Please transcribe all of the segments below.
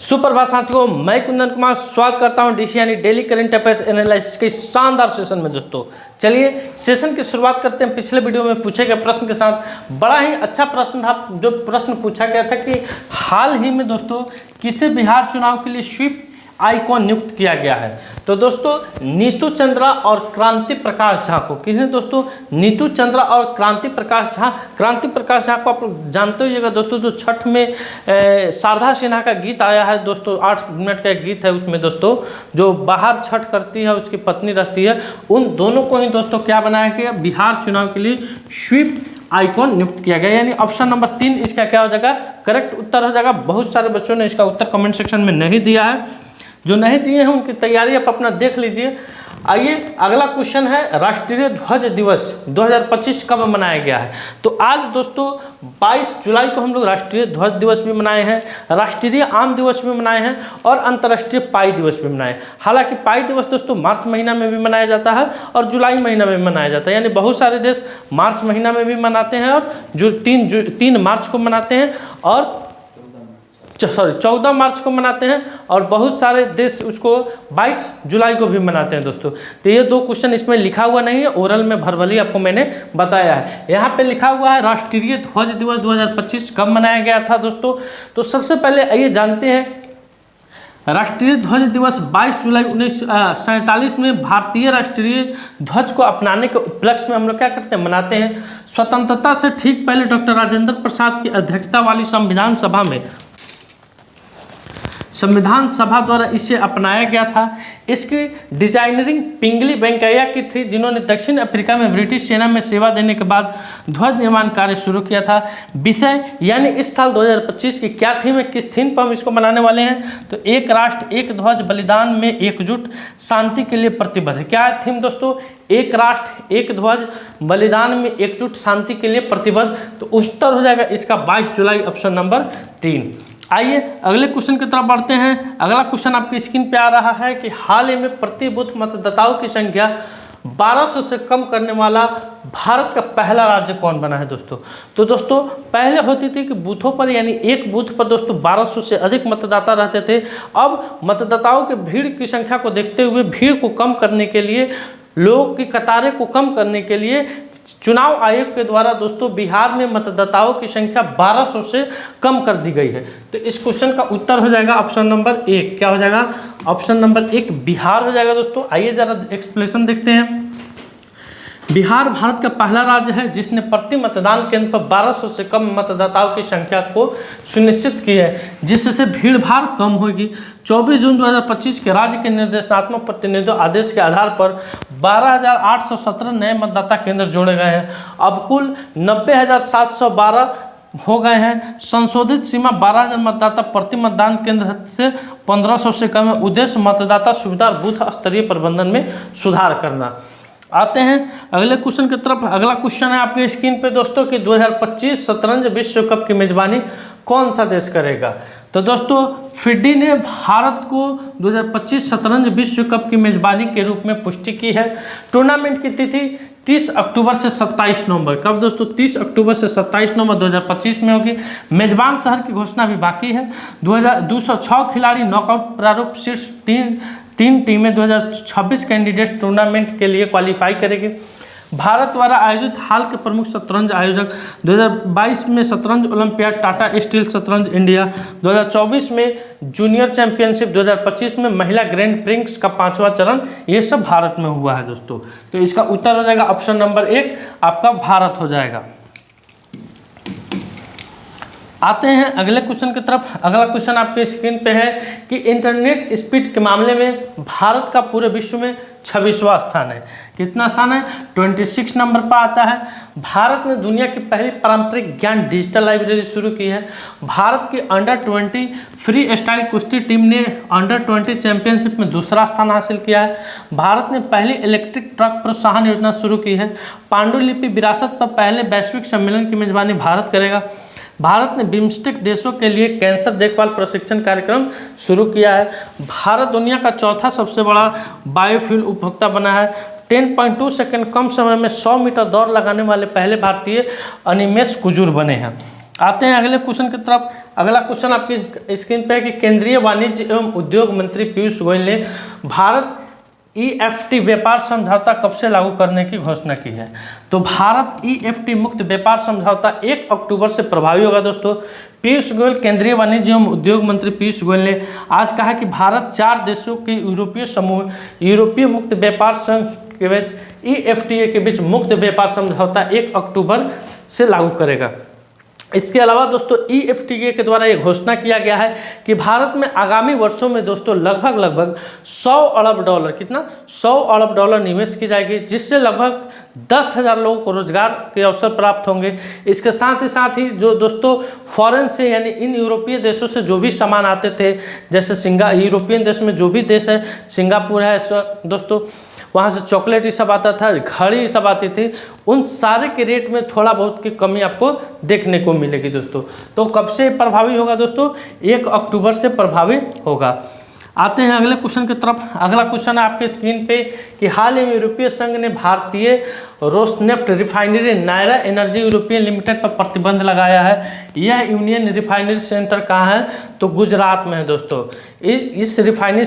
सुप्रभात साथियों, मैं कुंदन कुमार स्वागत करता हूं डीसी यानी डेली करंट अफेयर्स एनालिसिस के शानदार सेशन में। दोस्तों चलिए सेशन की शुरुआत करते हैं। पिछले वीडियो में पूछे गए प्रश्न के साथ बड़ा ही अच्छा प्रश्न था। जो प्रश्न पूछा गया था कि हाल ही में दोस्तों किसे बिहार चुनाव के लिए स्वीप आइकॉन नियुक्त किया गया है। तो दोस्तों नीतू चंद्रा और क्रांति प्रकाश झा को, किसने दोस्तों? नीतू चंद्रा और क्रांति प्रकाश झा। क्रांति प्रकाश झा को आप जानते होइएगा दोस्तों, जो छठ में शारदा सिन्हा का गीत आया है दोस्तों, 8 मिनट का गीत है। उसमें दोस्तों जो बाहर छठ करती है उसकी पत्नी रहती है, उन दोनों को ही दोस्तों क्या बनाया गया? बिहार चुनाव के लिए स्वीप आइकॉन नियुक्त किया गया। यानी ऑप्शन नंबर 3 इसका क्या हो जाएगा? करेक्ट उत्तर हो जाएगा। बहुत सारे बच्चों ने इसका उत्तर कमेंट सेक्शन में नहीं दिया है। जो नहीं दिए हैं उनकी तैयारी आप अपना देख लीजिए। आइए अगला क्वेश्चन है, राष्ट्रीय ध्वज दिवस 2025 कब मनाया गया है? तो आज दोस्तों 22 जुलाई को हम लोग राष्ट्रीय ध्वज दिवस भी मनाए हैं, राष्ट्रीय आम दिवस भी मनाए हैं और अंतर्राष्ट्रीय पाई दिवस भी मनाए। हालांकि पाई दिवस दोस्तों मार्च महीना में भी मनाया जाता है और जुलाई महीना में भी मनाया जाता है। यानी बहुत सारे देश मार्च महीना में भी मनाते हैं और जो 3 मार्च को मनाते हैं और 14 मार्च को मनाते हैं और बहुत सारे देश उसको 22 जुलाई को भी मनाते हैं दोस्तों। तो ये 2 क्वेश्चन इसमें लिखा हुआ नहीं है, ओरल में भरभली आपको मैंने बताया है। यहाँ पे लिखा हुआ है राष्ट्रीय ध्वज दिवस 2025 कब मनाया गया था दोस्तों। तो सबसे पहले आइए जानते हैं। राष्ट्रीय ध्वज दिवस 22 जुलाई 1947 में भारतीय राष्ट्रीय ध्वज को अपनाने के उपलक्ष्य में हम लोग क्या करते हैं? मनाते हैं। स्वतंत्रता से ठीक पहले डॉक्टर राजेंद्र प्रसाद की अध्यक्षता वाली संविधान सभा द्वारा इसे अपनाया गया था। इसकी डिजाइनरिंग पिंगली वेंकैया की थी, जिन्होंने दक्षिण अफ्रीका में ब्रिटिश सेना में सेवा देने के बाद ध्वज निर्माण कार्य शुरू किया था। विषय यानी इस साल 2025 की क्या थीम है, किस थीम पर हम इसको मनाने वाले हैं? तो एक राष्ट्र एक ध्वज, बलिदान में एकजुट, शांति के लिए प्रतिबद्ध। क्या है थीम दोस्तों? एक राष्ट्र एक ध्वज, बलिदान में एकजुट, शांति के लिए प्रतिबद्ध। तो उत्तर हो जाएगा इसका 22 जुलाई, ऑप्शन नंबर 3। आइए अगले क्वेश्चन की तरफ बढ़ते हैं। अगला क्वेश्चन आपकी स्क्रीन पे आ रहा है कि हाल ही में प्रति बूथ मतदाताओं की संख्या 1200 से कम करने वाला भारत का पहला राज्य कौन बना है दोस्तों? तो दोस्तों पहले होती थी कि बूथों पर यानी एक बूथ पर दोस्तों 1200 से अधिक मतदाता रहते थे। अब मतदाताओं की भीड़ की संख्या को देखते हुए, भीड़ को कम करने के लिए, लोगों की कतारें को कम करने के लिए चुनाव आयोग के द्वारा दोस्तों बिहार में मतदाताओं की संख्या 1200 से कम कर दी गई है। तो इस क्वेश्चन का उत्तर हो जाएगा ऑप्शन नंबर 1। क्या हो जाएगा? ऑप्शन नंबर 1 बिहार हो जाएगा दोस्तों। आइए जरा एक्सप्लेनेशन देखते हैं। बिहार भारत का पहला राज्य है जिसने प्रति मतदान केंद्र पर 1200 से कम मतदाताओं की संख्या को सुनिश्चित की है, जिससे भीड़ भाड़ कम होगी। 24 जून 2025 के राज्य के निर्देशात्मक प्रतिनिधित्व आदेश के आधार पर 12,817 नए मतदाता केंद्र जोड़े गए हैं। अब कुल 90,712 हो गए हैं। संशोधित सीमा 12,000 मतदाता प्रति मतदान केंद्र से 1500 से कम है। उद्देश्य मतदाता सुविधा और बूथ स्तरीय प्रबंधन में सुधार करना। आते हैं अगले क्वेश्चन की तरफ। अगला क्वेश्चन है आपके स्क्रीन पे दोस्तों कि 2025 शतरंज विश्व कप की मेजबानी कौन सा देश करेगा? तो दोस्तों फिडी ने भारत को 2025 शतरंज विश्व कप की मेजबानी के रूप में पुष्टि की है। टूर्नामेंट की तिथि 30 अक्टूबर से 27 नवंबर। कब दोस्तों? 30 अक्टूबर से 27 नवंबर 2025 में होगी। मेजबान शहर की घोषणा भी बाकी है। 206 खिलाड़ी नॉकआउट प्रारूप, शीर्ष 3 टीमें 2026 कैंडिडेट टूर्नामेंट के लिए क्वालिफाई करेगी। भारत द्वारा आयोजित हाल के प्रमुख शतरंज आयोजक 2022 में शतरंज ओलंपियाड, टाटा स्टील शतरंज इंडिया। 2024 में जूनियर चैंपियनशिप, 2025 में महिला ग्रैंड प्रिक्स का 5वां चरण, ये सब भारत में हुआ है दोस्तों। तो इसका उत्तर हो जाएगा ऑप्शन नंबर 1 आपका भारत हो जाएगा। आते हैं अगले क्वेश्चन की तरफ। अगला क्वेश्चन आपके स्क्रीन पे है कि इंटरनेट स्पीड के मामले में भारत का पूरे विश्व में 26वां स्थान है। कितना स्थान है? 26 नंबर पर आता है। भारत ने दुनिया की पहली पारंपरिक ज्ञान डिजिटल लाइब्रेरी शुरू की है। भारत की अंडर 20 फ्री स्टाइल कुश्ती टीम ने अंडर 20 चैंपियनशिप में 2रा स्थान हासिल किया है। भारत ने पहली इलेक्ट्रिक ट्रक प्रोत्साहन योजना शुरू की है। पांडुलिपि विरासत पर पहले वैश्विक सम्मेलन की मेजबानी भारत करेगा। भारत ने बिम्स्टेक देशों के लिए कैंसर देखभाल प्रशिक्षण कार्यक्रम शुरू किया है। भारत दुनिया का 4था सबसे बड़ा बायोफ्यूल उपभोक्ता बना है। 10.2 सेकंड कम समय में 100 मीटर दौड़ लगाने वाले पहले भारतीय अनिमेश कुजूर बने हैं। आते हैं अगले क्वेश्चन की तरफ। अगला क्वेश्चन आपकी स्क्रीन पे है कि केंद्रीय वाणिज्य एवं उद्योग मंत्री पीयूष गोयल ने भारत EFT व्यापार समझौता कब से लागू करने की घोषणा की है। तो भारत EFT मुक्त व्यापार समझौता 1 अक्टूबर से प्रभावी होगा दोस्तों। पीयूष गोयल, केंद्रीय वाणिज्य एवं उद्योग मंत्री पीयूष गोयल ने आज कहा कि भारत 4 देशों के यूरोपीय समूह यूरोपीय मुक्त व्यापार संघ के बीच EFTA के बीच मुक्त व्यापार समझौता 1 अक्टूबर से लागू करेगा। इसके अलावा दोस्तों EFTA के द्वारा ये घोषणा किया गया है कि भारत में आगामी वर्षों में दोस्तों लगभग 100 अरब डॉलर, कितना 100 अरब डॉलर निवेश की जाएगी, जिससे लगभग 10,000 लोगों को रोजगार के अवसर प्राप्त होंगे। इसके साथ ही जो दोस्तों फॉरेन से यानी इन यूरोपीय देशों से जो भी सामान आते थे, जैसे यूरोपियन देश में जो भी देश है, सिंगापुर है दोस्तों, वहाँ से चॉकलेट ये सब आता था, घड़ी ये सब आती थी, उन सारे के रेट में थोड़ा बहुत की कमी आपको देखने को मिलेगी दोस्तों। तो कब से प्रभावी होगा दोस्तों? 1 अक्टूबर से प्रभावी होगा। आते हैं अगले क्वेश्चन की तरफ। अगला क्वेश्चन है आपके स्क्रीन पे कि हाल ही में यूरोपीय संघ ने भारतीय Rosneft refinery Nayara Energy European Limited पर प्रतिबंध लगाया है। यह यूनियन रिफाइनरी सेंटर कहाँ है? तो गुजरात में है दोस्तों। इस रिफाइनरी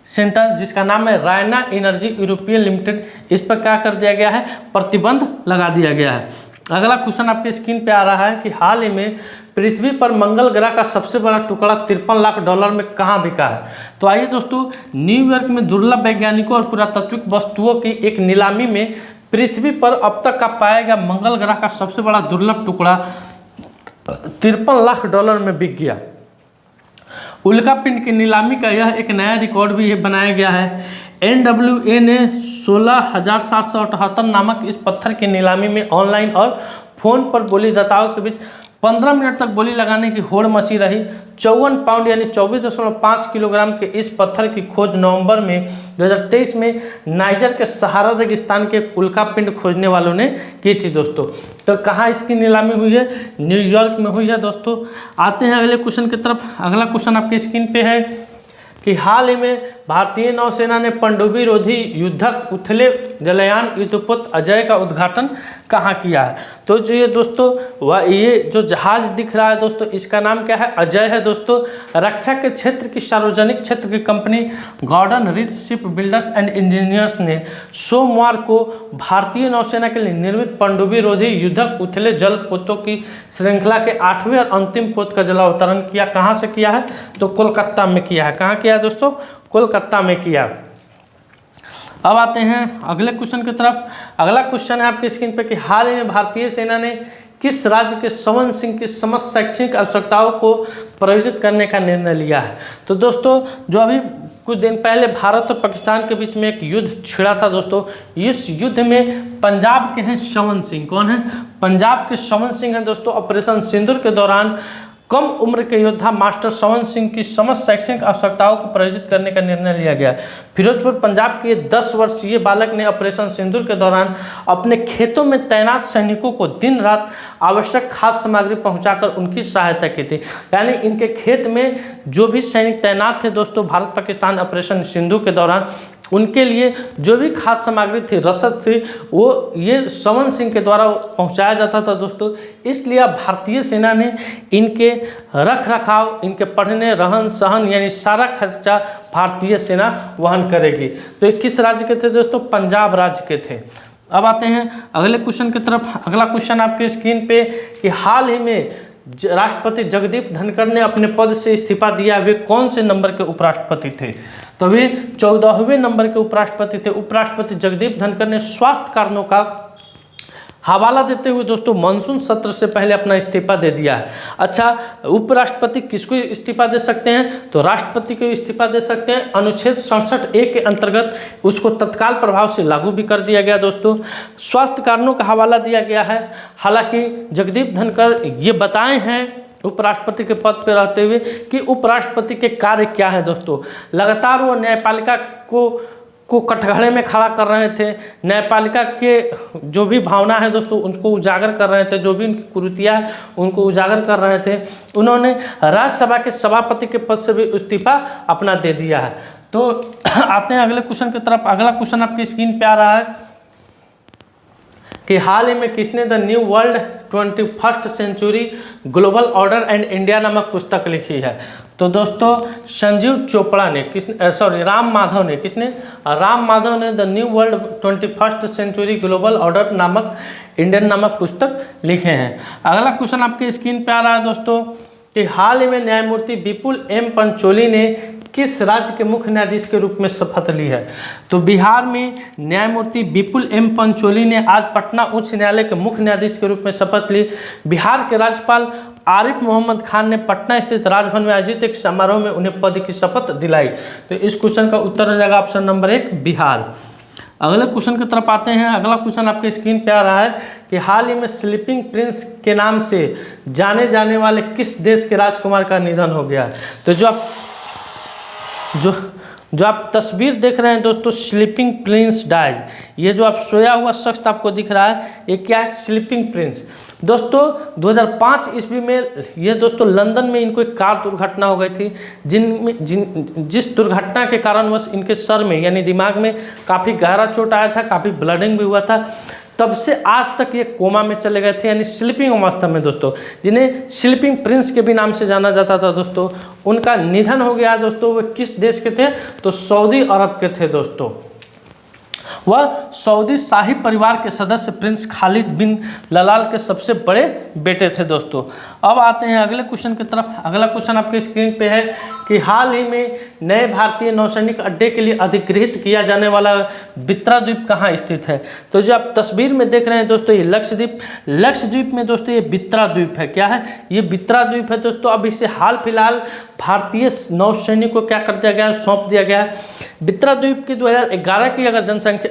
सेंटर जिसका नाम है रायना एनर्जी यूरोपियन लिमिटेड, इस पर क्या कर दिया गया है? प्रतिबंध लगा दिया गया है। अगला क्वेश्चन आपके स्क्रीन पे आ रहा है कि हाल ही में पृथ्वी पर मंगल ग्रह का सबसे बड़ा टुकड़ा 53 लाख डॉलर में कहाँ बिका है? तो आइए दोस्तों, न्यूयॉर्क में दुर्लभ वैज्ञानिकों और पुरातात्विक वस्तुओं की एक नीलामी में पृथ्वी पर अब तक का पाया गया मंगल ग्रह का सबसे बड़ा दुर्लभ टुकड़ा 53 लाख डॉलर में बिक गया। उल्का पिंड की नीलामी का यह एक नया रिकॉर्ड भी बनाया गया है। NWA ने 16,778 नामक इस पत्थर की नीलामी में ऑनलाइन और फोन पर बोलीदाताओं के बीच 15 मिनट तक बोली लगाने की होड़ मची रही। 54 पाउंड यानी 24.5 किलोग्राम के इस पत्थर की खोज नवंबर में 2023 में नाइजर के सहारा रेगिस्तान के उल्का पिंड खोजने वालों ने की थी दोस्तों। तो कहाँ इसकी नीलामी हुई है? न्यूयॉर्क में हुई है दोस्तों। आते हैं अगले क्वेश्चन की तरफ। अगला क्वेश्चन आपके स्क्रीन पे है कि हाल ही में भारतीय नौसेना ने पनडुब्बी रोधी युद्धक उथले जलयान युद्धपोत अजय का उद्घाटन कहाँ किया है? तो जो ये दोस्तों ये जो जहाज दिख रहा है दोस्तों, इसका नाम क्या है? अजय है दोस्तों। रक्षा के क्षेत्र की सार्वजनिक क्षेत्र की company Garden Reach Shipbuilders and Engineers ने सोमवार को भारतीय नौसेना के लिए निर्मित पनडुब्बी रोधी युद्धक उथले जल पोतों की श्रृंखला के 8वें और अंतिम पोत का जलावतरण किया। कहाँ से किया है? तो कोलकाता में किया है। कहाँ किया है दोस्तों? कोलकाता में किया। अब आते हैं अगले क्वेश्चन की तरफ। अगला क्वेश्चन है आपकी स्क्रीन पे कि हाल ही में भारतीय सेना ने किस राज्य के संवन सिंह की समस्त शैक्षणिक आवश्यकताओं को प्रायोजित करने का निर्णय लिया है? तो दोस्तों, जो अभी कुछ दिन पहले भारत और पाकिस्तान के बीच में एक युद्ध छिड़ा था दोस्तों, इस युद्ध में पंजाब के हैं संवन सिंह। कौन है? पंजाब के संवन सिंह हैं दोस्तों। ऑपरेशन सिंदूर के दौरान कम उम्र के योद्धा मास्टर संवन सिंह की समस्त शैक्षणिक आवश्यकताओं को प्रायोजित करने का निर्णय लिया गया। फिरोजपुर पंजाब के 10 वर्षीय बालक ने ऑपरेशन सिंदूर के दौरान अपने खेतों में तैनात सैनिकों को दिन रात आवश्यक खाद्य सामग्री पहुंचाकर उनकी सहायता की थी। यानी इनके खेत में जो भी सैनिक तैनात थे दोस्तों भारत पाकिस्तान ऑपरेशन सिंदूर के दौरान, उनके लिए जो भी खाद्य सामग्री थी, रसद थी, वो ये संवन सिंह के द्वारा पहुंचाया जाता था दोस्तों। इसलिए भारतीय सेना ने इनके रख रखाव, इनके पढ़ने, रहन सहन यानी सारा खर्चा भारतीय सेना वहन करेगी। तो ये किस राज्य के थे दोस्तों? पंजाब राज्य के थे। अब आते हैं अगले क्वेश्चन की तरफ। अगला क्वेश्चन आपके स्क्रीन पे कि हाल ही में राष्ट्रपति जगदीप धनखड़ ने अपने पद से इस्तीफा दिया। वे कौन से नंबर के उपराष्ट्रपति थे? तो वे 14वें नंबर के उपराष्ट्रपति थे। उपराष्ट्रपति जगदीप धनखड़ ने स्वास्थ्य कारणों का हवाला देते हुए दोस्तों मानसून सत्र से पहले अपना इस्तीफा दे दिया है। अच्छा, उपराष्ट्रपति किसको इस्तीफा दे सकते हैं? तो राष्ट्रपति को इस्तीफा दे सकते हैं। अनुच्छेद 67A के अंतर्गत उसको तत्काल प्रभाव से लागू भी कर दिया गया दोस्तों। स्वास्थ्य कारणों का हवाला दिया गया है। हालांकि जगदीप धनखड़ ये बताए हैं उपराष्ट्रपति के पद पर रहते हुए कि उपराष्ट्रपति के कार्य क्या है दोस्तों। लगातार वो न्यायपालिका को कटघरे में खड़ा कर रहे थे। न्यायपालिका के जो भी भावना है दोस्तों उनको उजागर कर रहे थे, जो भी उनकी कुरीतियाँ है उनको उजागर कर रहे थे। उन्होंने राज्यसभा के सभापति के पद से भी इस्तीफा अपना दे दिया है। तो आते हैं अगले क्वेश्चन की तरफ। अगला क्वेश्चन आपकी स्क्रीन पे आ रहा है कि हाल ही में किसने the new world 21st century global order and India नामक पुस्तक लिखी है? तो दोस्तों संजीव चोपड़ा ने, राम माधव ने, राम माधव ने the new world 21st century global order नामक इंडियन नामक पुस्तक लिखे हैं। अगला क्वेश्चन आपके स्क्रीन पे आ रहा है दोस्तों कि हाल ही में न्यायमूर्ति विपुल एम पंचोली ने किस राज्य के मुख्य न्यायाधीश के रूप में शपथ ली है? तो बिहार में न्यायमूर्ति विपुल एम पंचोली ने आज पटना उच्च न्यायालय के मुख्य न्यायाधीश के रूप में शपथ ली। बिहार के राज्यपाल आरिफ मोहम्मद खान ने पटना स्थित राजभवन में आयोजित एक समारोह में उन्हें पद की शपथ दिलाई। तो इस क्वेश्चन का उत्तर हो जाएगा ऑप्शन नंबर 1 बिहार। अगले क्वेश्चन की तरफ आते हैं। अगला क्वेश्चन आपके स्क्रीन पे आ रहा है कि हाल ही में स्लीपिंग प्रिंस के नाम से जाने जाने वाले किस देश के राजकुमार का निधन हो गया? तो जो आप तस्वीर देख रहे हैं दोस्तों, स्लीपिंग प्रिंस डाइज, ये जो आप सोया हुआ शख्स आपको दिख रहा है, ये क्या है? Sleeping Prince. दोस्तों 2005 ईस्वी में ये दोस्तों लंदन में इनको एक कार दुर्घटना हो गई थी, जिस दुर्घटना के कारणवश इनके सर में यानी दिमाग में काफ़ी गहरा चोट आया था, काफ़ी ब्लडिंग भी हुआ था। तब से आज तक ये कोमा में चले गए थे, यानी स्लीपिंग अवस्था में दोस्तों, जिन्हें स्लीपिंग प्रिंस के भी नाम से जाना जाता था दोस्तों। उनका निधन हो गया दोस्तों। वे किस देश के थे? तो सऊदी अरब के थे दोस्तों। वह सऊदी शाही परिवार के सदस्य प्रिंस खालिद बिन ललाल के सबसे बड़े बेटे थे दोस्तों। अब आते हैं अगले क्वेश्चन की तरफ। अगला क्वेश्चन आपके स्क्रीन पे है कि हाल ही में नए भारतीय नौसैनिक अड्डे के लिए अधिग्रहित किया जाने वाला बित्रा द्वीप कहाँ स्थित है? तो जो आप तस्वीर में देख रहे हैं दोस्तों, ये लक्षद्वीप में दोस्तों ये बित्रा द्वीप है। क्या है? ये बित्रा द्वीप है दोस्तों। अब इसे हाल फिलहाल भारतीय नौसैनिक को क्या कर दिया गया है? सौंप दिया गया है। बित्रा द्वीप की 2011 की अगर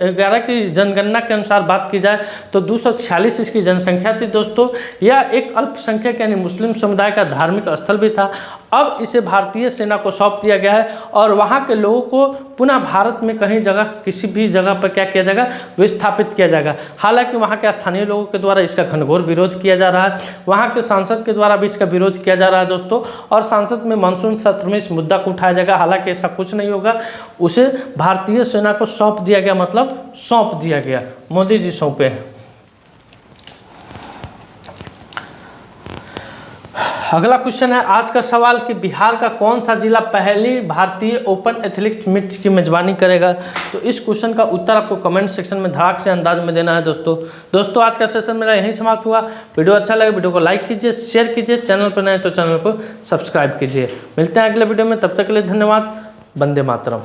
11 की जनगणना के अनुसार बात की जाए तो 246 इसकी जनसंख्या थी दोस्तों। यह एक अल्पसंख्यक यानी मुस्लिम समुदाय का धार्मिक स्थल भी था। अब इसे भारतीय सेना को सौंप दिया गया है और वहाँ के लोगों को पुनः भारत में कहीं जगह, किसी भी जगह पर क्या किया जाएगा? विस्थापित किया जाएगा। हालांकि वहाँ के स्थानीय लोगों के द्वारा इसका घनघोर विरोध किया जा रहा है, वहाँ के सांसद के द्वारा भी इसका विरोध किया जा रहा है दोस्तों। और संसद में मानसून सत्र में इस मुद्दा को उठाया जाएगा। हालांकि ऐसा कुछ नहीं होगा, उसे भारतीय सेना को सौंप दिया गया, मतलब सौंप दिया गया, मोदी जी सौंपे हैं। अगला क्वेश्चन है आज का सवाल कि बिहार का कौन सा जिला पहली भारतीय ओपन एथलेटिक्स मीट की मेजबानी करेगा? तो इस क्वेश्चन का उत्तर आपको कमेंट सेक्शन में धड़ाक से अंदाज में देना है दोस्तों। आज का सेशन मेरा यहीं समाप्त हुआ। वीडियो अच्छा लगे वीडियो को लाइक कीजिए, शेयर कीजिए, चैनल पर नए तो चैनल को सब्सक्राइब कीजिए। मिलते हैं अगले वीडियो में, तब तक के लिए धन्यवाद। वंदे मातरम।